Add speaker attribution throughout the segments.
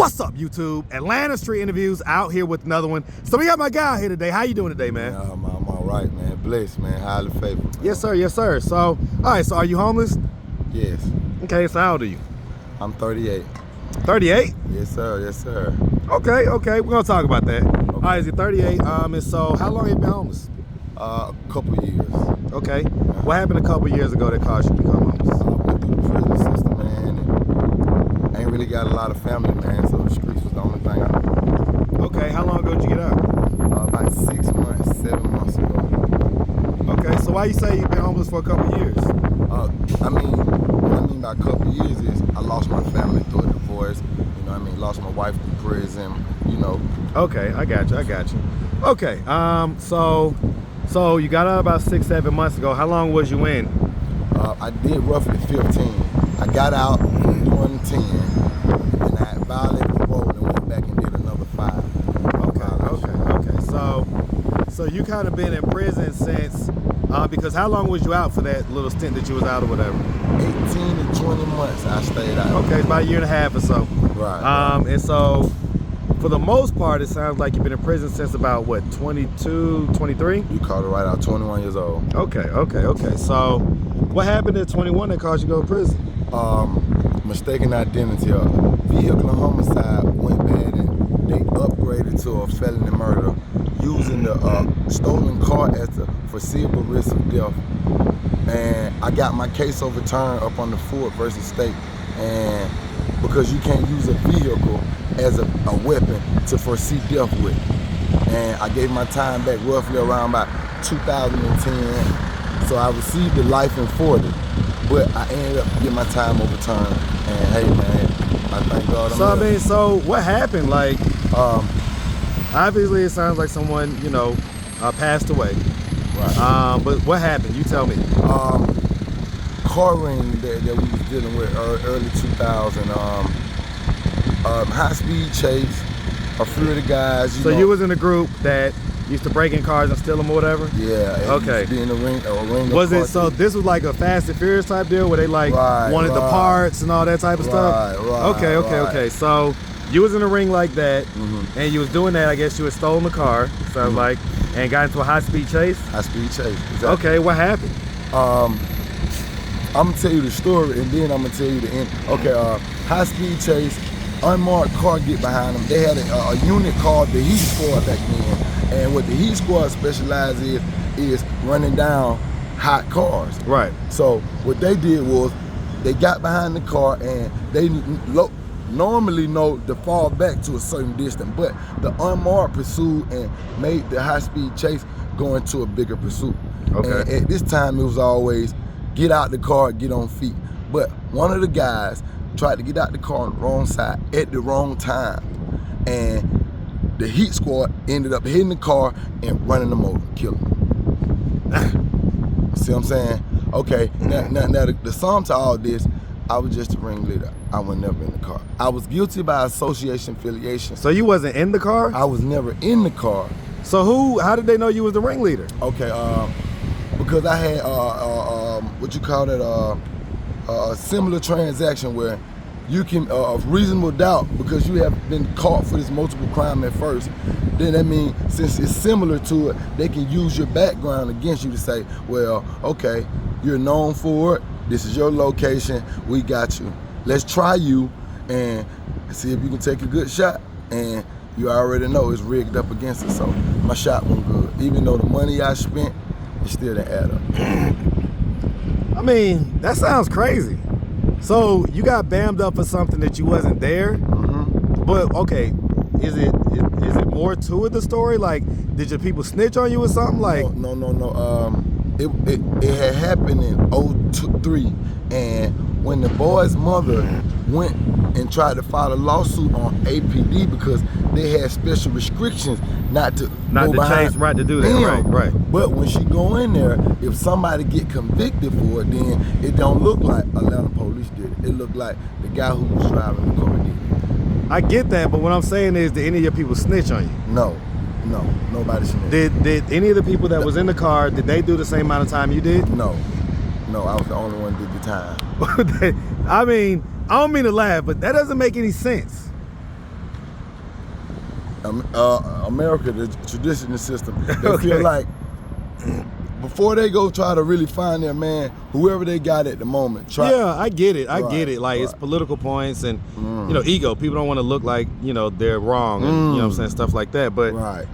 Speaker 1: What's up, YouTube? Atlanta Street Interviews out here with another one. So we got my guy here today. How you doing today, man?
Speaker 2: I'm all right, man. Blessed, man. Highly favored. Man.
Speaker 1: Yes, sir. Yes, sir. So, all right. So, are you homeless?
Speaker 2: Yes.
Speaker 1: Okay. So, how old are you?
Speaker 2: I'm 38.
Speaker 1: 38?
Speaker 2: Yes, sir. Yes, sir.
Speaker 1: Okay. Okay. We're gonna talk about that. Okay. All right. Is it 38? And so, how long have you been homeless?
Speaker 2: A couple years.
Speaker 1: Okay. What happened a couple years ago that caused you to become homeless?
Speaker 2: I went through the prison system, man, and I ain't really got a lot of family, man. So the streets was the only thing I knew.
Speaker 1: Okay. How long ago did you get out?
Speaker 2: About 6 months, 7 months ago.
Speaker 1: Okay. So why you say you've been homeless for a couple years?
Speaker 2: What I mean by a couple years is I lost my family through a divorce. You know what I mean? Lost my wife through prison. You know.
Speaker 1: Okay. I got you. Okay. So you got out about 6-7 months ago. How long was you in?
Speaker 2: I did roughly 15. I got out doing 10, and I violated parole and went back and did another 5.
Speaker 1: Okay. So you kind of been in prison since, because how long was you out for that little stint that you was out or whatever?
Speaker 2: 18 to 20 months I stayed out.
Speaker 1: Okay, it's about a year and a half or so.
Speaker 2: Right.
Speaker 1: And so, for the most part, it sounds like you've been in prison since about, what, 22, 23?
Speaker 2: You called it right out, 21 years old.
Speaker 1: Okay. So, what happened at 21 that caused you to go to prison?
Speaker 2: Mistaken identity. Vehicle homicide went bad and they upgraded to a felony murder using the stolen car as a foreseeable risk of death. And I got my case overturned up on the Ford versus State. And because you can't use a vehicle as a weapon to foresee death with. And I gave my time back roughly around about 2010. So I received the life in 40, but I ended up getting my time overturned. And hey man, I thank God I'm here.
Speaker 1: So what happened? Like, obviously it sounds like someone, passed away.
Speaker 2: Right.
Speaker 1: But what happened? You tell me.
Speaker 2: Car ring that we was dealing with early 2000. High speed chase. A few of the guys.
Speaker 1: So you was in a group that used to break in cars and steal them or whatever?
Speaker 2: Yeah.
Speaker 1: Okay.
Speaker 2: Be in a ring.
Speaker 1: Was it so? This was like a Fast and Furious type deal where they wanted the parts and all that type of stuff.
Speaker 2: Right.
Speaker 1: Okay. So you was in a ring like that, and you was doing that. I guess you had stolen the car. Sounds like, and got into a high speed chase.
Speaker 2: High speed chase. Exactly.
Speaker 1: Okay. What happened?
Speaker 2: I'm gonna tell you the story and then I'm gonna tell you the end. Okay. High speed chase. Unmarked car get behind them. They had a unit called the Heat Squad back then. And what the Heat Squad specializes is running down hot cars.
Speaker 1: Right.
Speaker 2: So what they did was they got behind the car and they normally know to fall back to a certain distance, but the unmarked pursued and made the high-speed chase go into a bigger pursuit.
Speaker 1: Okay.
Speaker 2: And at this time, it was always get out the car, get on feet. But one of the guys tried to get out the car on the wrong side at the wrong time. And the Heat Squad ended up hitting the car and running them over, killing them. See what I'm saying? Okay, now the sum to all this, I was just a ringleader. I was never in the car. I was guilty by association affiliation.
Speaker 1: So you wasn't in the car?
Speaker 2: I was never in the car.
Speaker 1: So how did they know you was the ringleader?
Speaker 2: Okay, because I had, what you call it, a similar transaction where you can, reasonable doubt, because you have been caught for this multiple crime at first, then that means since it's similar to it, they can use your background against you to say, well, okay, you're known for it, this is your location, we got you. Let's try you and see if you can take a good shot. And you already know it's rigged up against it, so my shot went good. Even though the money I spent, it still didn't add up.
Speaker 1: I mean, that sounds crazy. So you got bammed up for something that you wasn't there, but okay, is it more to it, the story? Like, did your people snitch on you or something? Like,
Speaker 2: no. It had happened in 2003, and when the boy's mother went and tried to file a lawsuit on APD because they had special restrictions not to
Speaker 1: chase, right, to do that, right.
Speaker 2: But when she go in there, if somebody get convicted for it, then it don't look like Atlanta police did it. It looked like the guy who was driving the car did it.
Speaker 1: I get that, but what I'm saying is, did any of your people snitch on you?
Speaker 2: No, nobody snitched.
Speaker 1: Did any of the people that was in the car, did they do the same amount of time you did?
Speaker 2: No, I was the only one that did the time.
Speaker 1: I mean, I don't mean to laugh, but that doesn't make any sense.
Speaker 2: America, the traditional system, they
Speaker 1: Okay.
Speaker 2: feel like before they go try to really find their man, whoever they got at the moment, try.
Speaker 1: Yeah, I get it. I
Speaker 2: Right,
Speaker 1: get it. Like it's
Speaker 2: right.
Speaker 1: political points and ego. People don't want to look like they're wrong and you know what I'm saying, stuff like that. But
Speaker 2: Right.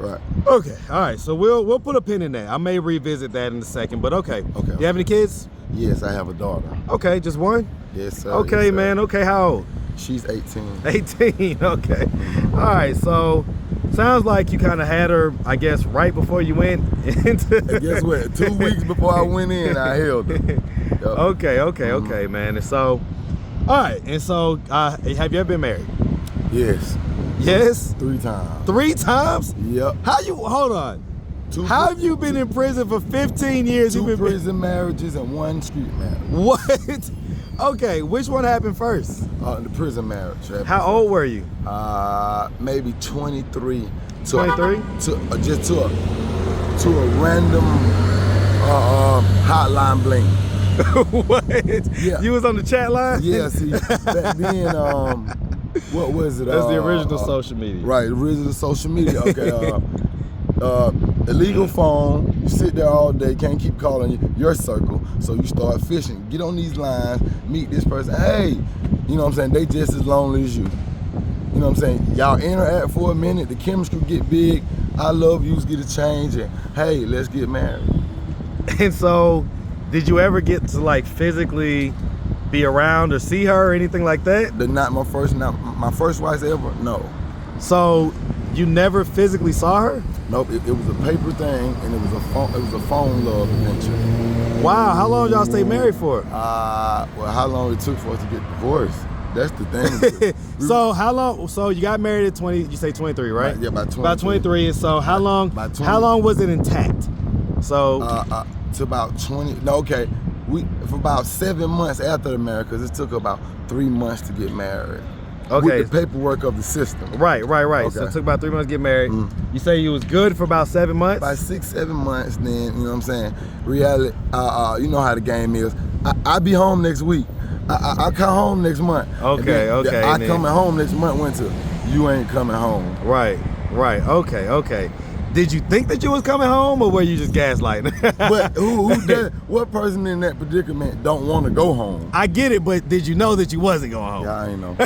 Speaker 1: okay, all right. So we'll put a pin in that. I may revisit that in a second. But okay.
Speaker 2: Okay.
Speaker 1: You have any kids?
Speaker 2: Yes, I have a daughter.
Speaker 1: Okay, just one.
Speaker 2: Yes, sir.
Speaker 1: Okay,
Speaker 2: yes, sir.
Speaker 1: man. Okay, how old?
Speaker 2: She's 18.
Speaker 1: 18. Okay. All right. So sounds like you kind of had her, I guess, right before you went into.
Speaker 2: And guess what? 2 weeks before I went in, I held her. Yep.
Speaker 1: Okay, man. And so, all right. And so, have you ever been married?
Speaker 2: Yes,
Speaker 1: Yes.
Speaker 2: 3 times.
Speaker 1: 3 times?
Speaker 2: Yep.
Speaker 1: Hold on.
Speaker 2: Two
Speaker 1: How have you been in prison for 15 years?
Speaker 2: Two
Speaker 1: You've been
Speaker 2: prison marriages and 1 street marriage.
Speaker 1: What? Okay, which one happened first?
Speaker 2: The prison marriage. happened
Speaker 1: How old were you?
Speaker 2: Maybe 23.
Speaker 1: 23?
Speaker 2: To a random hotline bling.
Speaker 1: What?
Speaker 2: Yeah.
Speaker 1: You was on the chat line?
Speaker 2: Yeah, see, back then, what was it?
Speaker 1: That's the original social media.
Speaker 2: Right, the original social media. Okay, illegal phone. You sit there all day, can't keep calling your circle, so you start fishing. Get on these lines, meet this person. Hey, you know what I'm saying? They just as lonely as you. You know what I'm saying? Y'all interact for a minute, the chemistry get big. I love you, get a change, and hey, let's get married.
Speaker 1: And so, did you ever get to like physically be around or see her or anything like that?
Speaker 2: Not my first wife ever. No.
Speaker 1: So, you never physically saw her?
Speaker 2: Nope, it was a paper thing, and it was a phone love adventure.
Speaker 1: Wow, how long y'all stay married for?
Speaker 2: Well, how long it took for us to get divorced? That's the thing.
Speaker 1: So how long? So you got married at 20? You say 23, right?
Speaker 2: Yeah, about 23.
Speaker 1: About 23. And so how long?
Speaker 2: About 20.
Speaker 1: How long was it intact? So
Speaker 2: To about 20. No, okay. For about 7 months after the marriage, because it took about 3 months to get married.
Speaker 1: Okay.
Speaker 2: With the paperwork of the system.
Speaker 1: Right.
Speaker 2: Okay.
Speaker 1: So it took about 3 months to get married. You say you was good for about 7 months?
Speaker 2: By 6, 7 months, then, you know what I'm saying? Reality, you know how the game is. I be home next week. I come home next month.
Speaker 1: Okay.
Speaker 2: I coming home next month went to, you ain't coming home.
Speaker 1: Right. Okay. Did you think that you was coming home, or were you just gaslighting?
Speaker 2: But who does, what person in that predicament don't want to go home?
Speaker 1: I get it, but did you know that you wasn't going home?
Speaker 2: Yeah, I ain't know.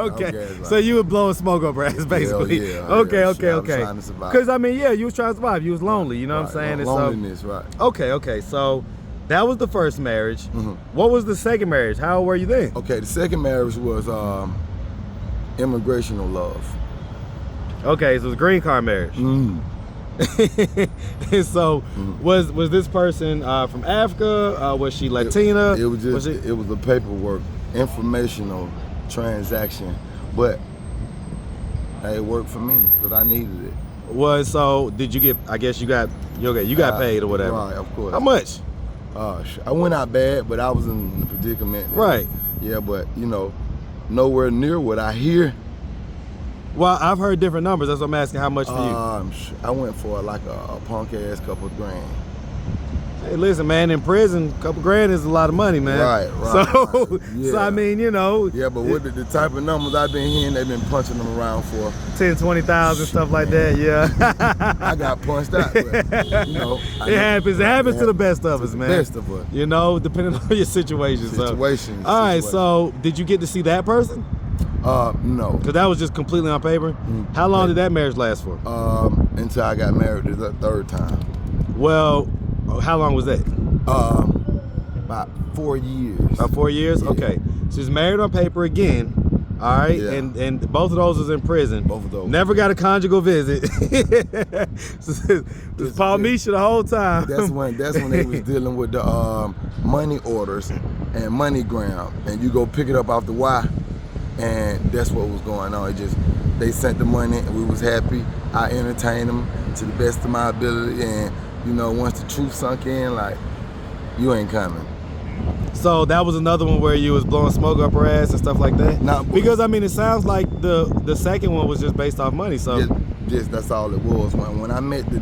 Speaker 1: Okay, so you were blowing smoke up her ass, basically.
Speaker 2: Yeah,
Speaker 1: okay.
Speaker 2: I was trying to survive.
Speaker 1: Because I mean, yeah, you was trying to survive. You was lonely. You know what I'm saying? And
Speaker 2: Loneliness, right.
Speaker 1: Okay. So that was the first marriage. What was the second marriage? How old were you then?
Speaker 2: Okay, the second marriage was immigrational love.
Speaker 1: Okay, so it was a green card marriage. And so was this person from Africa? Was she Latina?
Speaker 2: It was just it was a paperwork, informational transaction, but it worked for me because I needed it.
Speaker 1: So did you get? I guess you got paid or whatever.
Speaker 2: Right, of course.
Speaker 1: How much?
Speaker 2: I went out bad, but I was in a predicament.
Speaker 1: Right.
Speaker 2: Yeah, but nowhere near what I hear.
Speaker 1: Well, I've heard different numbers. That's what I'm asking. How much for you?
Speaker 2: I went for like a punk ass couple of grand.
Speaker 1: Hey, listen, man. In prison, a couple grand is a lot of money, man.
Speaker 2: Right.
Speaker 1: So,
Speaker 2: Yeah.
Speaker 1: so I mean,
Speaker 2: Yeah, but with the type of numbers I've been hearing, they've been punching them around for
Speaker 1: 10, 20,000, stuff like that. Yeah.
Speaker 2: I got punched out. But,
Speaker 1: it happens. It happens to the best of us, man.
Speaker 2: Best of us.
Speaker 1: Depending on your situation.
Speaker 2: Situation.
Speaker 1: All right. So, did you get to see that person?
Speaker 2: No.
Speaker 1: Because that was just completely on paper. How long did that marriage last for?
Speaker 2: Until I got married the third time.
Speaker 1: Well, how long was that?
Speaker 2: About 4 years.
Speaker 1: About 4 years?
Speaker 2: Yeah.
Speaker 1: Okay. So she's married on paper again. All right.
Speaker 2: Yeah.
Speaker 1: And both of those was in prison.
Speaker 2: Both of those.
Speaker 1: Never got a conjugal visit. Just Paul Misha the whole time.
Speaker 2: That's when they was dealing with the money orders and MoneyGram, and you go pick it up off the Y, and that's what was going on. They sent the money, and we was happy. I entertained them to the best of my ability, and once the truth sunk in, like, you ain't coming.
Speaker 1: So that was another one where you was blowing smoke up her ass and stuff like that? Because I mean, it sounds like the second one was just based off money. So
Speaker 2: just that's all it was. When I met the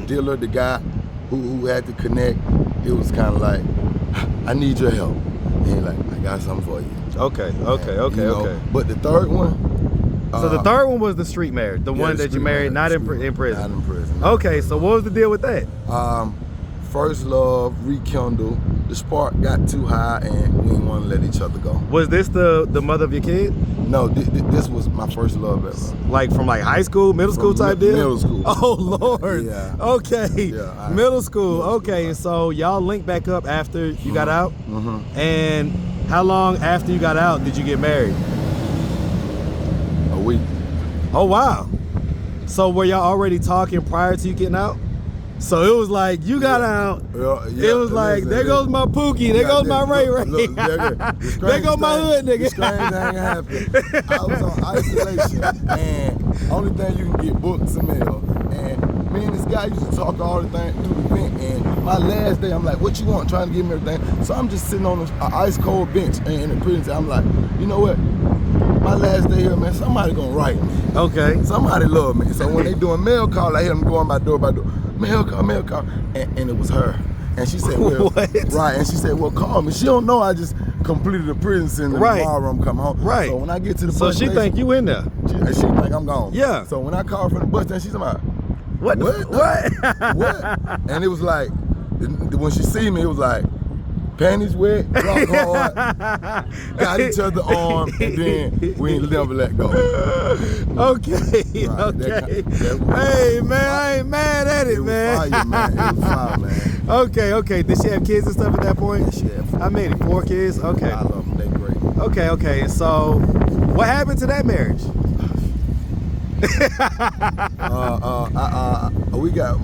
Speaker 2: dealer, the guy who had to connect, it was kind of like, I need your help. And he's like, I got something for you.
Speaker 1: Okay.
Speaker 2: But the third one,
Speaker 1: So the third one was the street marriage, the one
Speaker 2: the
Speaker 1: that you
Speaker 2: street
Speaker 1: married, not in
Speaker 2: marriage,
Speaker 1: prison.
Speaker 2: Not in prison.
Speaker 1: Okay, so what was the deal with that?
Speaker 2: First love, rekindle. The spark got too high, and we didn't want to let each other go.
Speaker 1: Was this the mother of your kid?
Speaker 2: No, this was my first love ever.
Speaker 1: Like from like high school, middle school type deal?
Speaker 2: Middle school.
Speaker 1: Oh Lord.
Speaker 2: Yeah.
Speaker 1: Okay.
Speaker 2: Yeah,
Speaker 1: middle school. Okay, and so y'all linked back up after you got out?
Speaker 2: Mm-hmm.
Speaker 1: And how long after you got out did you get married?
Speaker 2: A week.
Speaker 1: Oh wow. So were y'all already talking prior to you getting out? So it was like you got out.
Speaker 2: Yeah,
Speaker 1: it was like there goes my Pookie, there goes my Ray Ray. There goes my hood nigga.
Speaker 2: The strange thing happened. I was on isolation, and only thing you can get books and mail. And me and this guy used to talk all the time through the vent. And my last day, I'm like, "What you want?" Trying to give him everything. So I'm just sitting on an ice cold bench in the prison. I'm like, you know what? My last day here, man, somebody gonna write me.
Speaker 1: Okay.
Speaker 2: Somebody love me. So when they doing mail call, I hear them going by door by door. Mail call. And it was her. And she said, well,
Speaker 1: what?
Speaker 2: Right. And she said, well, call me. She don't know I just completed a prison sentence.
Speaker 1: Right.
Speaker 2: Tomorrow I'm coming home.
Speaker 1: Right.
Speaker 2: So when I get to the
Speaker 1: So
Speaker 2: bus
Speaker 1: she
Speaker 2: station,
Speaker 1: think you in there.
Speaker 2: She think I'm gone.
Speaker 1: Yeah.
Speaker 2: So when I called from the bus station, she's like,
Speaker 1: What?
Speaker 2: what? And it was like, when she see me, it was like, panties wet, rock hard, got each other arm, and then we ain't never let go.
Speaker 1: Okay,
Speaker 2: Right,
Speaker 1: okay.
Speaker 2: that
Speaker 1: Hey man, I ain't mad at it, man.
Speaker 2: Fire, man. It was fire, man.
Speaker 1: Okay. Did she have kids and stuff at that point?
Speaker 2: Yeah, she had 4.
Speaker 1: How many? 4 kids? Okay.
Speaker 2: I love them. They great.
Speaker 1: Okay. And so, what happened to that marriage?
Speaker 2: We got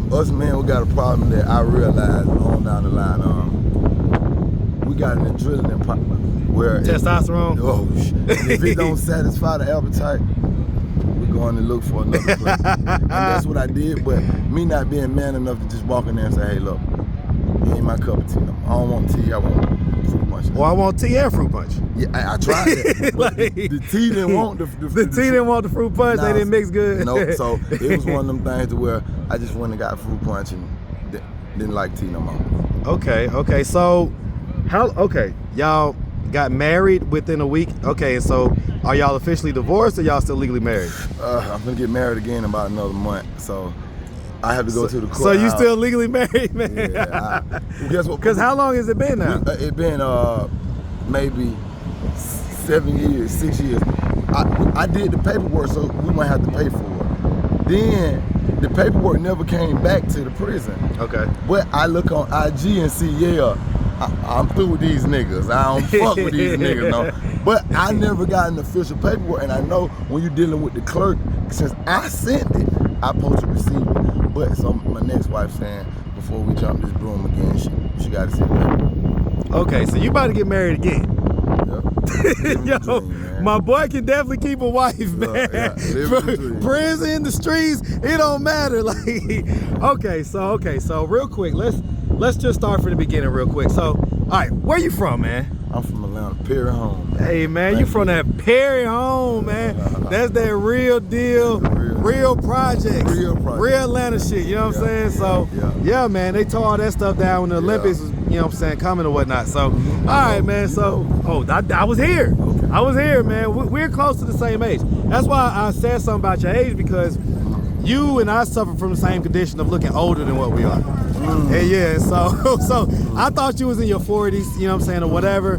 Speaker 2: a problem that I realized on down the line. We got an adrenaline problem where
Speaker 1: Testosterone?
Speaker 2: If it don't satisfy the appetite, we're going to look for another place. And that's what I did, but me not being man enough to just walk in there and say, hey, look, you ain't my cup of tea. No. I don't want tea, I want fruit punch.
Speaker 1: Well, I want tea and fruit punch.
Speaker 2: Yeah, I tried that. But
Speaker 1: Like,
Speaker 2: the tea didn't want the
Speaker 1: tea didn't want the fruit punch, they didn't mix good.
Speaker 2: No, so it was one of them things to where I just went and got fruit punch and didn't like tea no more.
Speaker 1: Okay. So, y'all got married within a week. Okay, and so are y'all officially divorced or y'all still legally married?
Speaker 2: I'm gonna get married again in about another month, so I have to go to the court.
Speaker 1: So you still legally married, man?
Speaker 2: Yeah. Guess what?
Speaker 1: Because how long has it been now?
Speaker 2: It been maybe 7 years, 6 years. I did the paperwork, so we might have to pay for it. Then the paperwork never came back to the prison.
Speaker 1: Okay.
Speaker 2: But I look on IG and see, I'm through with these niggas. I don't fuck with these niggas, no. But I never got an official paperwork, and I know when you're dealing with the clerk, since I sent it, I'm supposed to receive it. But so my next wife saying, before we jump this broom again, she got to see the paperwork.
Speaker 1: Okay, so you about to get married again.
Speaker 2: Yep.
Speaker 1: Yo, my boy can definitely keep a wife, man. Prison, the streets, it don't matter. Like, okay, so real quick, let's just start from the beginning real quick. So, all right, where you from, man?
Speaker 2: I'm from Atlanta, Perry home. Man.
Speaker 1: Hey, man, you from that Perry home, man. That's that real deal, real projects, real Atlanta shit, you know what I'm saying? So, yeah, man, they tore all that stuff down when the Olympics was, you know what I'm saying, coming or whatnot. So, all right, man, so, I was here.
Speaker 2: Okay.
Speaker 1: I was here, man. We're close to the same age. That's why I said something about your age, because you and I suffer from the same condition of looking older than what we are. And yeah, so I thought you was in your 40s, you know what I'm saying, or whatever.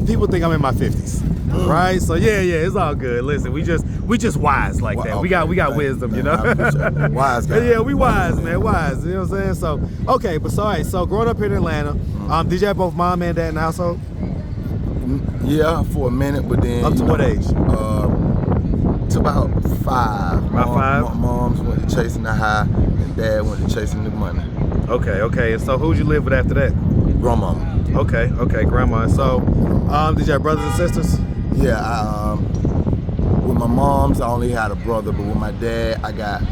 Speaker 1: People think I'm in my 50s, right? So yeah, it's all good. Listen, we just wise like that. We got wisdom, you know.
Speaker 2: Wise guy.
Speaker 1: Yeah, we wise, man, wise. You know what I'm saying? So okay, but so all right. So growing up here in Atlanta, did you have both mom and dad in the household?
Speaker 2: Yeah, for a minute, but then
Speaker 1: Up to what age?
Speaker 2: To about 5.
Speaker 1: About 5?
Speaker 2: Moms went to chasing the high, and dad went to chasing the money.
Speaker 1: Okay. And so who'd you live with after that?
Speaker 2: Grandmama.
Speaker 1: Okay, grandma. So, did you have brothers and sisters?
Speaker 2: Yeah, with my moms, I only had a brother, but with my dad, I got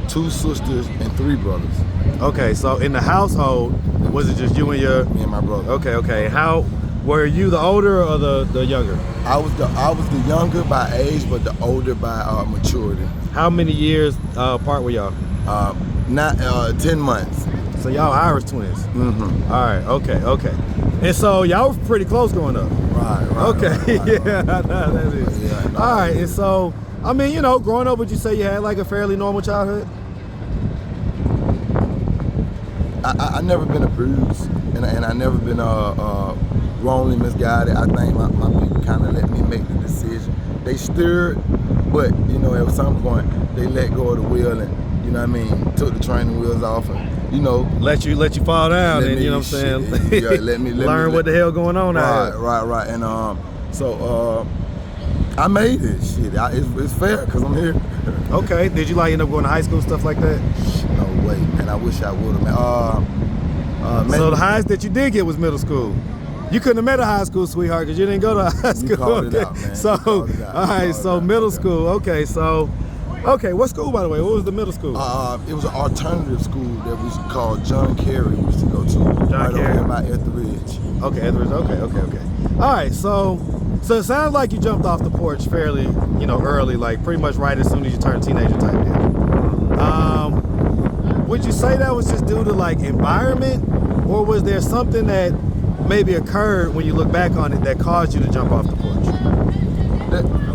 Speaker 2: 2 sisters and 3 brothers.
Speaker 1: Okay, so in the household, was it just you and your...
Speaker 2: Me and my brother.
Speaker 1: Okay. How, were you the older or the younger?
Speaker 2: I was the younger by age, but the older by maturity.
Speaker 1: How many years apart were y'all?
Speaker 2: Not 10 months.
Speaker 1: So y'all Irish twins.
Speaker 2: Mm-hmm.
Speaker 1: All right, okay. And so y'all were pretty close growing up.
Speaker 2: Right.
Speaker 1: Okay,
Speaker 2: right.
Speaker 1: yeah, I know that is.
Speaker 2: Yeah,
Speaker 1: All right, and so I mean, you know, growing up, would you say you had like a fairly normal childhood?
Speaker 2: I never been abused, and I never been wrongly misguided. I think my people kind of let me make the decision. They steered, but you know, at some point they let go of the wheel, and you know what I mean, took the training wheels off, and you know,
Speaker 1: let you fall down, and you know what I'm saying.
Speaker 2: Yeah, let me
Speaker 1: learn what the hell going on out here.
Speaker 2: Right, and so I made it. Shit, it's fair because I'm here.
Speaker 1: Okay, did you like end up going to high school, stuff like that?
Speaker 2: No way, man. I wish I would have.
Speaker 1: So the highest that you did get was middle school. You couldn't have met a high school sweetheart because you didn't go to high school.
Speaker 2: You called it out, man.
Speaker 1: So, all right, so middle school. Okay, so, what school, by the way? What was the middle school?
Speaker 2: It was an alternative school that we called John Kerry. We used to go to.
Speaker 1: John Kerry.
Speaker 2: Over by Etheridge.
Speaker 1: Okay, Etheridge. Okay. All right, so it sounds like you jumped off the porch fairly, you know, early, like pretty much right as soon as you turned teenager type deal. Would you say that was just due to like environment, or was there something that maybe occurred when you look back on it that caused you to jump off the porch?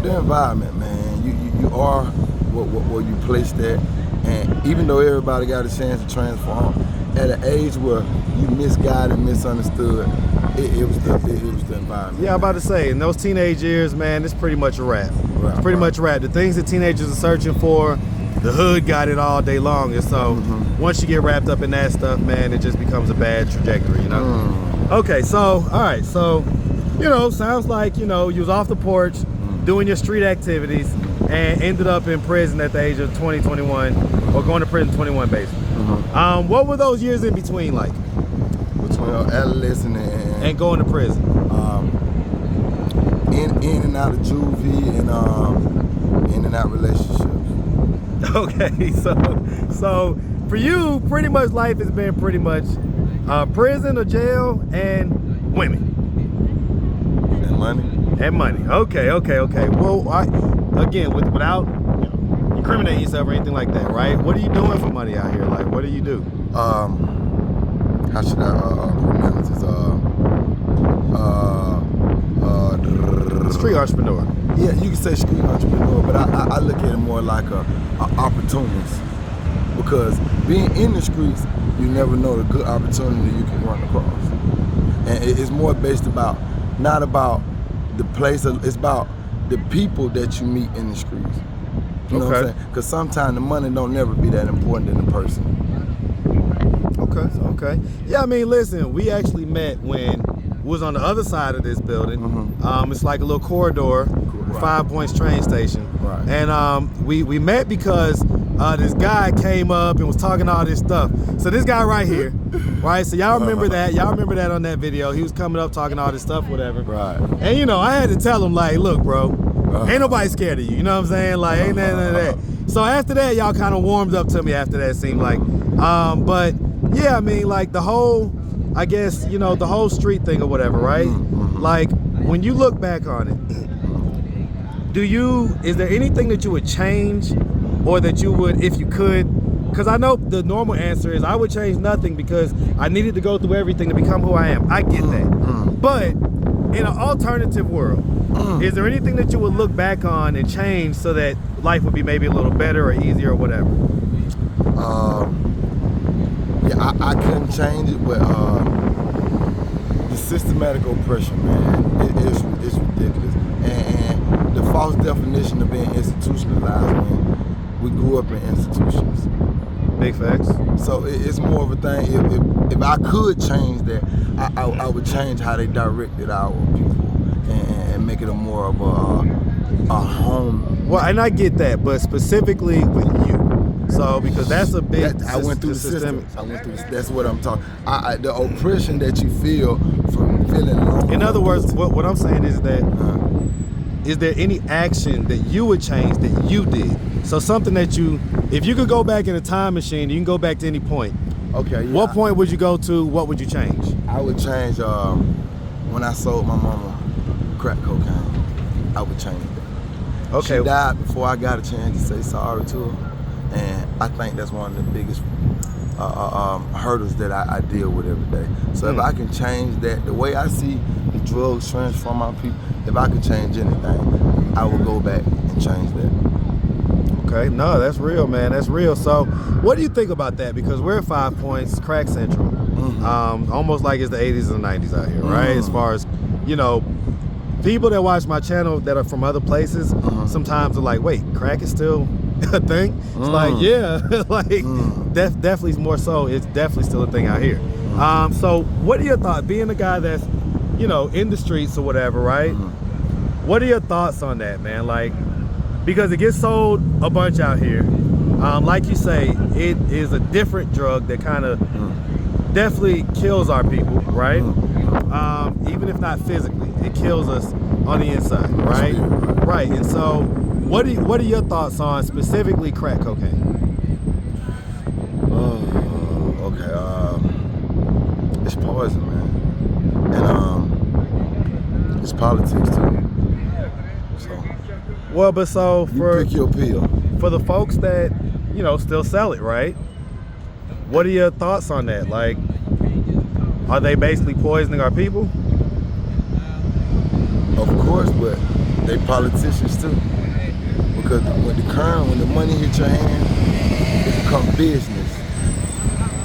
Speaker 2: The environment, man. You are where you placed at, and even though everybody got a chance to transform, at an age where you misguided, misunderstood, it was the environment.
Speaker 1: Yeah, I'm about to say, in those teenage years, man, it's pretty much a wrap. It's pretty much a wrap. The things that teenagers are searching for, the hood got it all day long, and so once you get wrapped up in that stuff, man, it just becomes a bad trajectory, you know? Okay, so, all right, so, you know, sounds like, you know, you was off the porch doing your street activities and ended up in prison at the age of 20, 21, or going to prison 21, basically. What were those years in between like?
Speaker 2: Between adolescent
Speaker 1: and going to prison?
Speaker 2: In and out of juvie and in and out relationships.
Speaker 1: Okay, so for you, pretty much life has been pretty much prison or jail and women.
Speaker 2: And money.
Speaker 1: And money. Okay. Well, again, without incriminating yourself or anything like that, right? What are you doing for money out here? Like, what do you do?
Speaker 2: How should I pronounce this?
Speaker 1: Street entrepreneur.
Speaker 2: Yeah, you can say street entrepreneur, but I look at it more like a opportunist, because being in the streets, you never know the good opportunity you can run across, and it's more based about not about the place, it's about the people that you meet in the streets. You know what I'm saying? Because sometimes the money don't never be that important than the person.
Speaker 1: Okay. Yeah, I mean, listen, we actually met when we was on the other side of this building. It's like a little corridor, 5 Points train station.
Speaker 2: Right.
Speaker 1: And we met because this guy came up and was talking all this stuff. So this guy right here, right? So y'all remember that? Y'all remember that on that video? He was coming up talking all this stuff, whatever.
Speaker 2: Right.
Speaker 1: And you know, I had to tell him like, look, bro, ain't nobody scared of you. You know what I'm saying? Like, ain't none of that. So after that, y'all kind of warmed up to me after that, it seemed like. But yeah, I mean, like the whole, I guess, you know, the whole street thing or whatever, right? Like, when you look back on it, is there anything that you would change, or that you would, if you could? Because I know the normal answer is I would change nothing because I needed to go through everything to become who I am. I get that. But in an alternative world, is there anything that you would look back on and change so that life would be maybe a little better or easier or whatever?
Speaker 2: Yeah, I couldn't change it, but the systematic oppression, man, it's ridiculous. And the false definition of being institutionalized, man, we grew up in institutions.
Speaker 1: Big facts.
Speaker 2: So it's more of a thing, if I could change that, I would change how they directed our people and make it a more of a home.
Speaker 1: Well, and I get that, but specifically with you. So, because that's a big...
Speaker 2: I went through the system. That's what I'm talking. The oppression that you feel from feeling lonely.
Speaker 1: In other words, what I'm saying is that, is there any action that you would change that you did? So something that you, if you could go back in a time machine, you can go back to any point.
Speaker 2: Okay. Yeah,
Speaker 1: what point would you go to? What would you change?
Speaker 2: I would change when I sold my mama crack cocaine. I would change that.
Speaker 1: Okay.
Speaker 2: She died before I got a chance to say sorry to her. And I think that's one of the biggest hurdles that I deal with every day. So if I can change that, the way I see the drugs transform my people, if I could change anything, I would go back and change that.
Speaker 1: Okay, no, that's real, man. That's real. So, what do you think about that? Because we're at 5 Points, crack central, almost like it's the 80s and the 90s out here, right? As far as, you know, people that watch my channel that are from other places, sometimes are like, wait, crack is still a thing? It's like, yeah, like definitely more so. It's definitely still a thing out here. So, what are your thoughts? Being a guy that's, you know, in the streets or whatever, right? What are your thoughts on that, man? Like, because it gets sold a bunch out here. Like you say, it is a different drug that kind of definitely kills our people, right? Even if not physically, it kills us on the inside, right? Right. And so, what are your thoughts on specifically crack cocaine?
Speaker 2: Okay. It's poison, man, and it's politics too.
Speaker 1: Well, but so for
Speaker 2: pick your pill.
Speaker 1: For the folks that, you know, still sell it, right? What are your thoughts on that? Like, are they basically poisoning our people?
Speaker 2: Of course, but they politicians too. Because when the money hit your hand, it becomes business.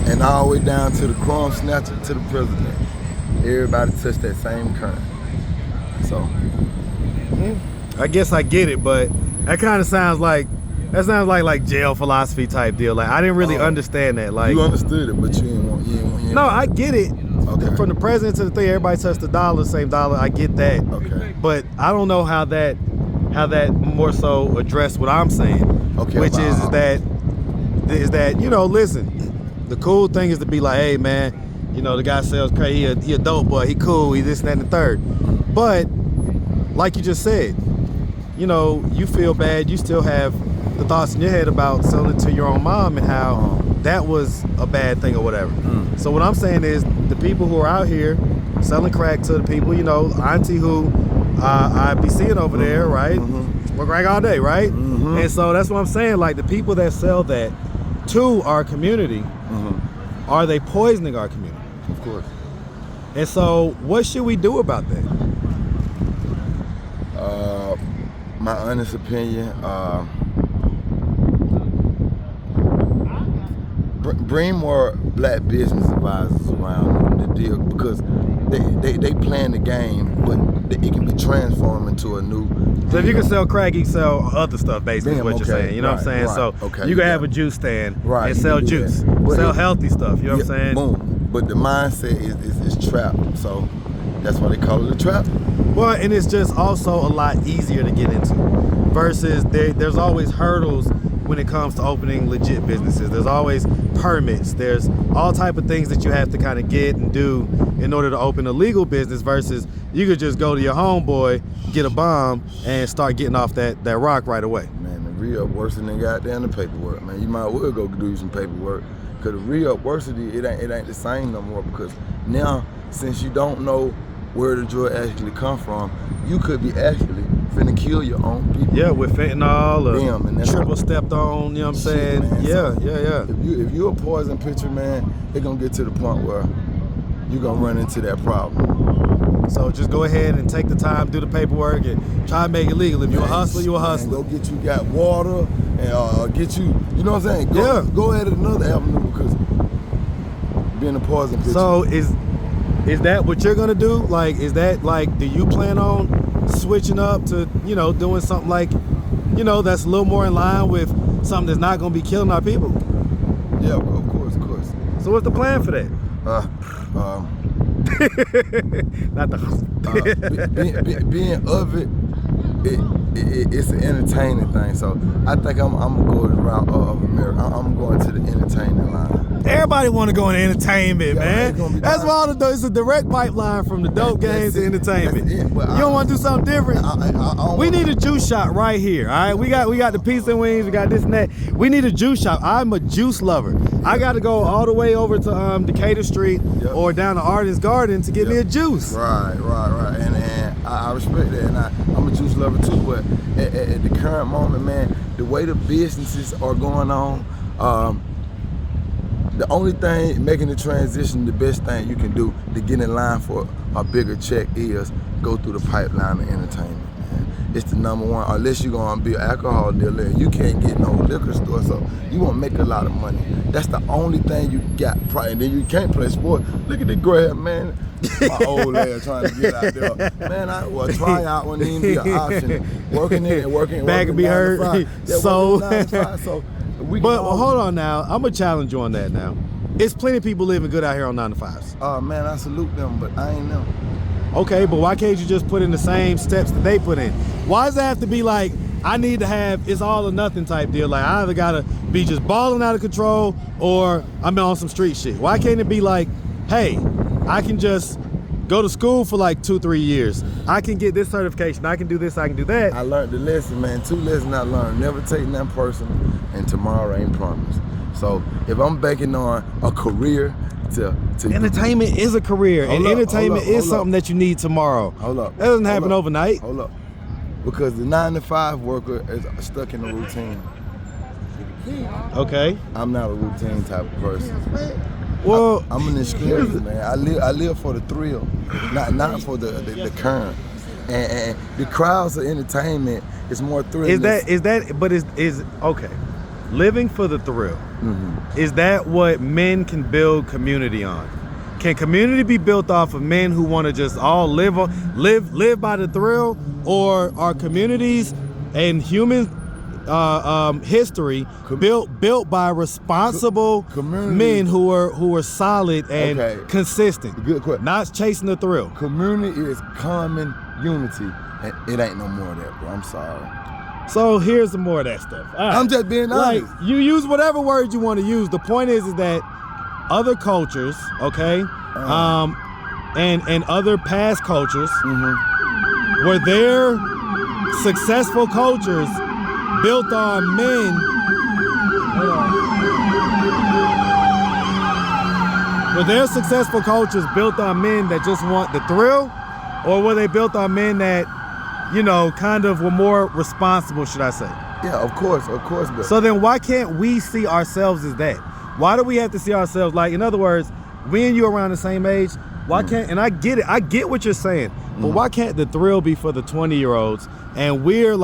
Speaker 2: And all the way down to the crumb snatcher to the president. Everybody touch that same current. So.
Speaker 1: I guess I get it, but that kind of sounds like jail philosophy type deal. Like, I didn't really understand that. Like,
Speaker 2: you understood it, but you didn't want.
Speaker 1: No, I get it.
Speaker 2: Okay.
Speaker 1: From the president to the thing, everybody touched the dollar, same dollar. I get that.
Speaker 2: Okay.
Speaker 1: But I don't know how that more so addressed what I'm saying.
Speaker 2: Okay.
Speaker 1: Which is that you know, listen, the cool thing is to be like, hey man, you know, the guy sells crazy. He a dope boy. He cool. He this and that and the third. But like you just said, you know, you feel bad, you still have the thoughts in your head about selling it to your own mom and how that was a bad thing or whatever. So what I'm saying is the people who are out here selling crack to the people, you know, auntie who I be seeing over there, right? Smoke crack all day, right? And so that's what I'm saying, like the people that sell that to our community, are they poisoning our community?
Speaker 2: Of course.
Speaker 1: And so what should we do about that?
Speaker 2: My honest opinion, bring more black business advisors around the deal because they playing the game, but it can be transformed into a new deal.
Speaker 1: So if you can sell crack, you can sell other stuff, basically, is what you're saying. You know what I'm saying? So you can have a juice stand and sell juice, sell healthy stuff. You know what I'm saying?
Speaker 2: Boom. But the mindset is trap. So that's why they call it a trap.
Speaker 1: Well, and it's just also a lot easier to get into versus there's always hurdles when it comes to opening legit businesses. There's always permits. There's all type of things that you have to kind of get and do in order to open a legal business versus you could just go to your homeboy, get a bomb, and start getting off that rock right away.
Speaker 2: Man, the re-up worse than goddamn the paperwork, man. You might well go do some paperwork because the re-up worse than it ain't the same no more because now, since you don't know where the drug actually come from, you could be actually finna kill your own people.
Speaker 1: Yeah, with fentanyl or
Speaker 2: and
Speaker 1: triple stepped on, you know what I'm saying?
Speaker 2: Man.
Speaker 1: Yeah.
Speaker 2: If you're a poison pitcher, man, it's gonna get to the point where you're gonna run into that problem.
Speaker 1: So just go ahead and take the time, do the paperwork, and try to make it legal. If you're a hustler, you're a hustler.
Speaker 2: Go get you got water and get you know what I'm saying? Go ahead at another avenue because being a poison pitcher.
Speaker 1: So is that what you're gonna do? Like, is that like, do you plan on switching up to, you know, doing something like, you know, that's a little more in line with something that's not gonna be killing our people?
Speaker 2: Yeah, of course.
Speaker 1: So what's the plan for that? Not the
Speaker 2: being of it, it's an entertaining thing. So I think I'm gonna go the route of America. I'm going to the entertainment line.
Speaker 1: Everybody want to go into entertainment, man. That's why it's a direct pipeline from the dope games to entertainment. You don't want to do something different? We need a juice shop right here, all right? We got the pizza and wings, we got this and that. We need a juice shop. I'm a juice lover. I got to go all the way over to Decatur Street or down to Artist Garden to get me a juice.
Speaker 2: Right. And I respect that, and I'm a juice lover too, but at the current moment, man, the way the businesses are going on, the only thing making the transition, the best thing you can do to get in line for a bigger check is go through the pipeline of entertainment, man. it's the number one. Unless you're gonna be an alcohol dealer, and you can't get no liquor store, so you won't make a lot of money. That's the only thing you got. And then you can't play sport. Look at the grab, man. My old ass trying to get out there. Man, try out wouldn't even be an option. Working in and working.
Speaker 1: Back could be hurt. So but hold on now. I'm gonna challenge you on that now. It's plenty of people living good out here on 9 to 5s.
Speaker 2: Oh man, I salute them, but I ain't them.
Speaker 1: Okay, but why can't you just put in the same steps that they put in? Why does it have to be like, I need to have, it's all or nothing type deal? Like, I either gotta be just balling out of control or I'm on some street shit. Why can't it be like, hey, I can just go to school for like 2-3 years. I can get this certification. I can do this, I can do that.
Speaker 2: I learned the lesson, man. 2 lessons I learned. Never take nothing personal, and tomorrow ain't promised. So if I'm banking on a career to
Speaker 1: entertainment is a career, and entertainment is something that you need tomorrow.
Speaker 2: Hold up.
Speaker 1: That doesn't happen overnight.
Speaker 2: Hold up. Because the 9 to 5 worker is stuck in a routine.
Speaker 1: Okay.
Speaker 2: I'm not a routine type of person.
Speaker 1: Well,
Speaker 2: I'm an experience, man. I live for the thrill, not for the current. And the crowds of entertainment is more thrilling.
Speaker 1: Is okay. Living for the thrill. Is that what men can build community on? Can community be built off of men who want to just all live by the thrill, or are communities and human history built by responsible men who are solid and consistent?
Speaker 2: Good question.
Speaker 1: Not chasing the thrill.
Speaker 2: Community is common unity, and it ain't no more of that, bro. I'm sorry.
Speaker 1: So here's some more of that stuff. Right.
Speaker 2: I'm just being honest.
Speaker 1: Like, you use whatever word you want to use. The point is that other cultures, okay, and other past cultures, were their successful cultures built on men. Were their successful cultures built on men that just want the thrill, or were they built on men that, you know, kind of were more responsible, should I say?
Speaker 2: Yeah, of course. But
Speaker 1: so then why can't we see ourselves as that? Why do we have to see ourselves, like, in other words, we and you around the same age, why can't, and I get it, I get what you're saying, but why can't the thrill be for the 20-year-olds, and we're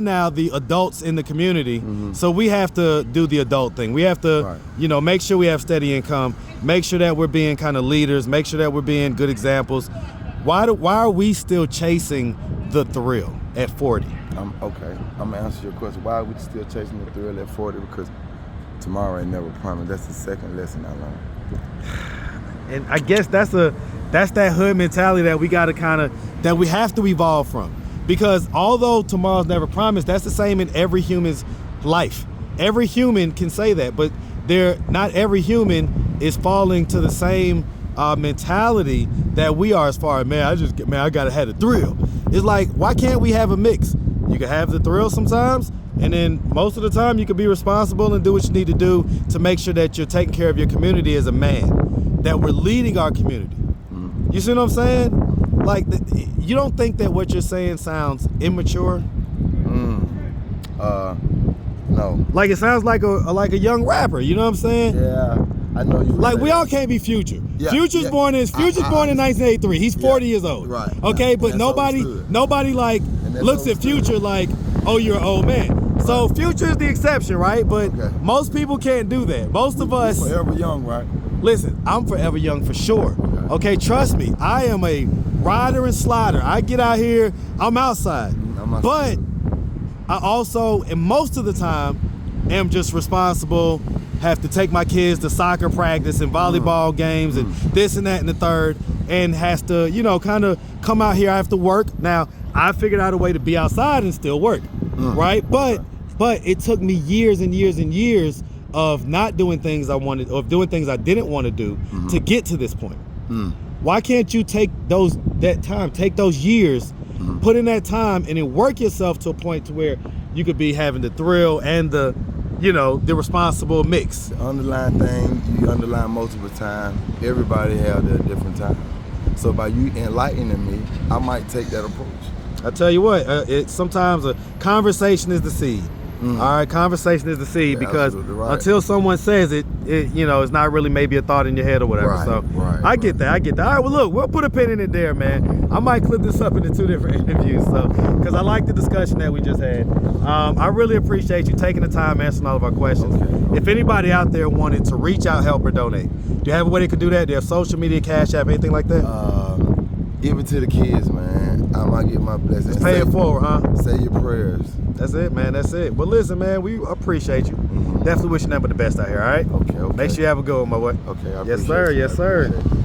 Speaker 1: now the adults in the community, so we have to do the adult thing. We have to, you know, make sure we have steady income, make sure that we're being kind of leaders, make sure that we're being good examples. Why are we still chasing the thrill at 40?
Speaker 2: Okay, I'm gonna answer your question. Why are we still chasing the thrill at 40? Because tomorrow ain't never promised. That's the second lesson I learned.
Speaker 1: And I guess that's that hood mentality that we gotta that we have to evolve from. Because although tomorrow's never promised, that's the same in every human's life. Every human can say that, but not every human is falling to the same mentality that we are, as far as, I gotta have the thrill. It's like, why can't we have a mix? You can have the thrill sometimes, and then most of the time you can be responsible and do what you need to do to make sure that you're taking care of your community as a man, that we're leading our community. You see what I'm saying? Like, you don't think that what you're saying sounds immature?
Speaker 2: No.
Speaker 1: Like, it sounds like a young rapper, you know what I'm saying?
Speaker 2: Yeah, I know you.
Speaker 1: Like, we all can't be Future. Yeah, Future's born in 1983. He's 40 years old.
Speaker 2: Right.
Speaker 1: Okay, but nobody like looks at Future like, oh, you're an old man. Right. So Future is the exception, right? But most people can't do that. Most of us
Speaker 2: forever young, right?
Speaker 1: Listen, I'm forever young for sure. Okay, trust me. I am a rider and slider. I get out here, I'm outside. But I also, and most of the time, am just responsible, have to take my kids to soccer practice and volleyball games and this and that and the third, and has to, you know, kind of come out here. I have to work. Now, I figured out a way to be outside and still work, right? But it took me years and years and years of not doing things I wanted, or doing things I didn't want to do to get to this point. Why can't you take those years, put in that time, and then work yourself to a point to where you could be having the thrill and the, you know, the responsible mix?
Speaker 2: The underlying thing, you underline multiple times. Everybody have their different time. So by you enlightening me, I might take that approach.
Speaker 1: I tell you what, sometimes a conversation is the seed. All right, conversation is the seed, because
Speaker 2: right.
Speaker 1: until someone says it, you know, it's not really maybe a thought in your head or whatever.
Speaker 2: Right,
Speaker 1: So
Speaker 2: right,
Speaker 1: I get that. I get that. All right, well, look, we'll put a pin in it there, man. I might clip this up into 2 different interviews, so because I like the discussion that we just had. I really appreciate you taking the time answering all of our questions.
Speaker 2: Okay.
Speaker 1: If anybody out there wanted to reach out, help, or donate, do you have a way they could do that? Do you have social media, Cash App, anything like that?
Speaker 2: Give it to the kids, man. I might get my blessing.
Speaker 1: Just pay it forward, huh?
Speaker 2: Say your prayers.
Speaker 1: That's it, man. That's it. Well, listen, man, we appreciate you. Definitely wishing nothing but the best out here, all right?
Speaker 2: Okay.
Speaker 1: Make sure you have a good one, my boy.
Speaker 2: Okay, I
Speaker 1: Yes,
Speaker 2: appreciate
Speaker 1: sir.
Speaker 2: you.
Speaker 1: Yes,
Speaker 2: I
Speaker 1: sir.
Speaker 2: appreciate you.